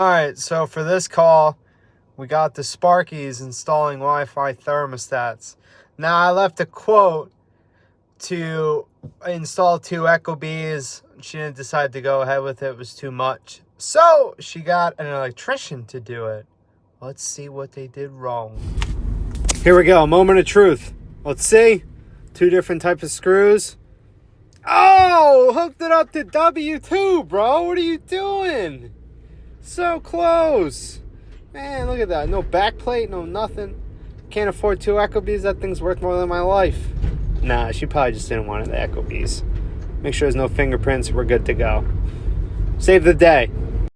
Alright, so for this call, we got the Sparkies installing Wi-Fi thermostats. Now, I left a quote to install 2 Echobees. She didn't decide to go ahead with it. It was too much. So, she got an electrician to do it. Let's see what they did wrong. Here we go, moment of truth. Let's see. 2 different types of screws. Oh, hooked it up to W2, bro. What are you doing? So close. Man, look at that. No backplate, no nothing. Can't afford 2 Echobees. That thing's worth more than my life. Nah, she probably just didn't want the Echobees. Make sure there's no fingerprints. We're good to go. Save the day.